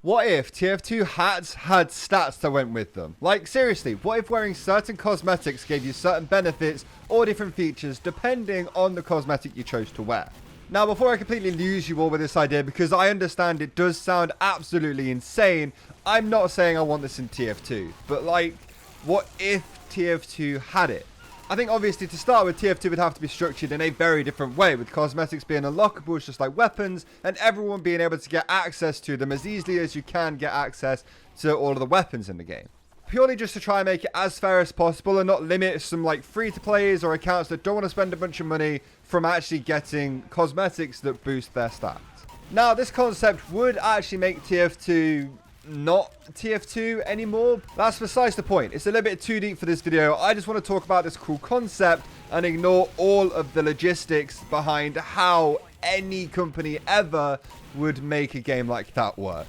What if TF2 hats had stats that went with them? Like, seriously, what if wearing certain cosmetics gave you certain benefits or different features depending on the cosmetic you chose to wear? Now, before I completely lose you all with this idea, because I understand it does sound absolutely insane, I'm not saying I want this in TF2, but like, what if TF2 had it? I think obviously to start with, TF2 would have to be structured in a very different way, with cosmetics being unlockable just like weapons, and everyone being able to get access to them as easily as you can get access to all of the weapons in the game. Purely just to try and make it as fair as possible and not limit some like free-to-players or accounts that don't want to spend a bunch of money from actually getting cosmetics that boost their stats. Now, this concept would actually make TF2 not TF2 anymore. That's besides the point. It's a little bit too deep for this video. I just want to talk about this cool concept and ignore all of the logistics behind how any company ever would make a game like that work.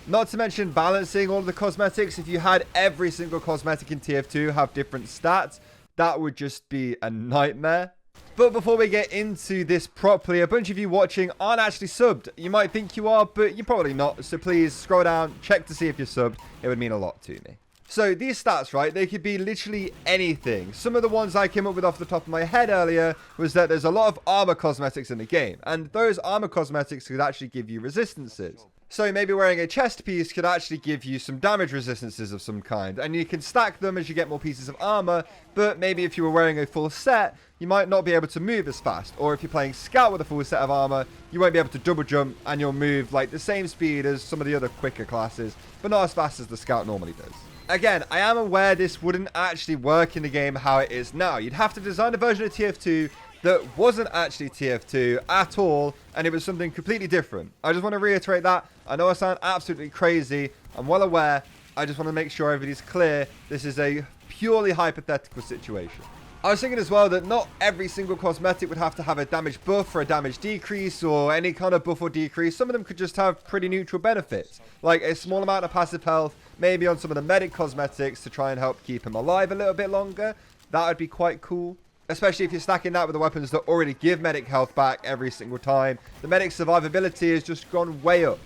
Not to mention balancing all of the cosmetics. If you had every single cosmetic in TF2 have different stats, that would just be a nightmare. But before we get into this properly, a bunch of you watching aren't actually subbed. You might think you are, but you're probably not. So please scroll down, check to see if you're subbed. It would mean a lot to me. So these stats, right, they could be literally anything. Some of the ones I came up with off the top of my head earlier was that there's a lot of armor cosmetics in the game. And those armor cosmetics could actually give you resistances. So maybe wearing a chest piece could actually give you some damage resistances of some kind. And you can stack them as you get more pieces of armor. But maybe if you were wearing a full set, you might not be able to move as fast. Or if you're playing Scout with a full set of armor, you won't be able to double jump and you'll move like the same speed as some of the other quicker classes, but not as fast as the Scout normally does. Again, I am aware this wouldn't actually work in the game how it is now. You'd have to design a version of TF2 that wasn't actually TF2 at all, and it was something completely different. I just want to reiterate that. I know I sound absolutely crazy. I'm well aware. I just want to make sure everybody's clear. This is a purely hypothetical situation. I was thinking as well that not every single cosmetic would have to have a damage buff or a damage decrease or any kind of buff or decrease. Some of them could just have pretty neutral benefits, like a small amount of passive health, maybe on some of the medic cosmetics to try and help keep him alive a little bit longer. That would be quite cool. Especially if you're stacking that with the weapons that already give medic health back every single time. The medic survivability has just gone way up.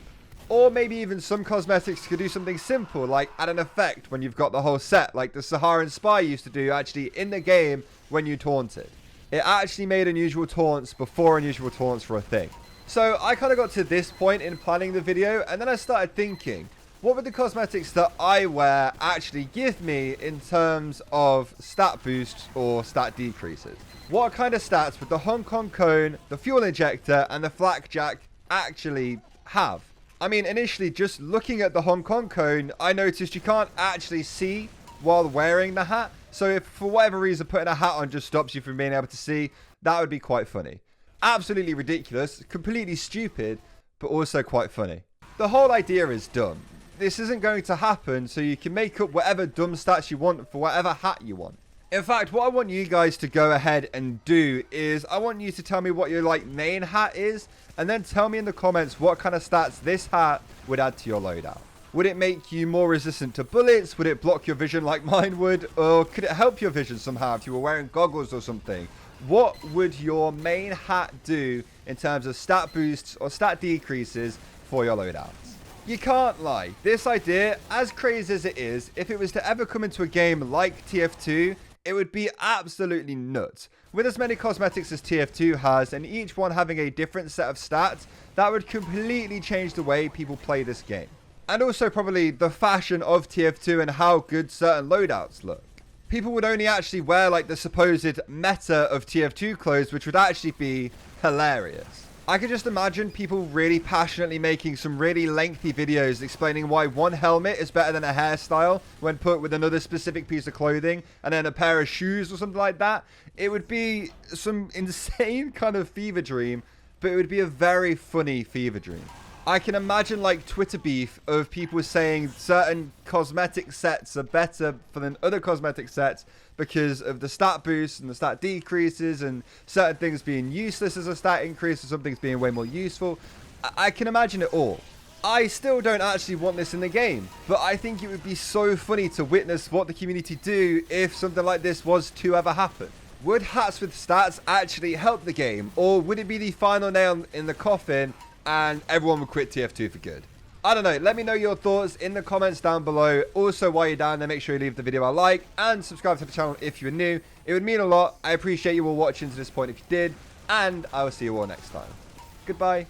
Or maybe even some cosmetics could do something simple, like add an effect when you've got the whole set, like the Saharan Spy used to do actually in the game when you taunted. It actually made unusual taunts before unusual taunts were a thing. So I kind of got to this point in planning the video, and then I started thinking, what would the cosmetics that I wear actually give me in terms of stat boosts or stat decreases? What kind of stats would the Hong Kong Cone, the Fuel Injector, and the Flakjack actually have? I mean, initially, just looking at the Hong Kong Cone, I noticed you can't actually see while wearing the hat. So if for whatever reason putting a hat on just stops you from being able to see, that would be quite funny. Absolutely ridiculous, completely stupid, but also quite funny. The whole idea is dumb. This isn't going to happen, so you can make up whatever dumb stats you want for whatever hat you want. In fact, what I want you guys to go ahead and do is I want you to tell me what your main hat is, and then tell me in the comments what kind of stats this hat would add to your loadout. Would it make you more resistant to bullets? Would it block your vision like mine would? Or could it help your vision somehow if you were wearing goggles or something? What would your main hat do in terms of stat boosts or stat decreases for your loadouts? You can't lie. This idea, as crazy as it is, if it was to ever come into a game like TF2, it would be absolutely nuts. With as many cosmetics as TF2 has, and each one having a different set of stats, that would completely change the way people play this game. And also probably the fashion of TF2 and how good certain loadouts look. People would only actually wear like the supposed meta of TF2 clothes, which would actually be hilarious. I could just imagine people really passionately making some really lengthy videos explaining why one helmet is better than a hairstyle when put with another specific piece of clothing and then a pair of shoes or something like that. It would be some insane kind of fever dream, but it would be a very funny fever dream. I can imagine like Twitter beef of people saying certain cosmetic sets are better than other cosmetic sets because of the stat boosts and the stat decreases and certain things being useless as a stat increase or some things being way more useful. I can imagine it all. I still don't actually want this in the game, but I think it would be so funny to witness what the community do if something like this was to ever happen. Would hats with stats actually help the game, or would it be the final nail in the coffin and everyone would quit TF2 for good? I don't know. Let me know your thoughts in the comments down below. Also, while you're down there, make sure you leave the video a like and subscribe to the channel if you're new. It would mean a lot. I appreciate you all watching to this point if you did. And I will see you all next time. Goodbye.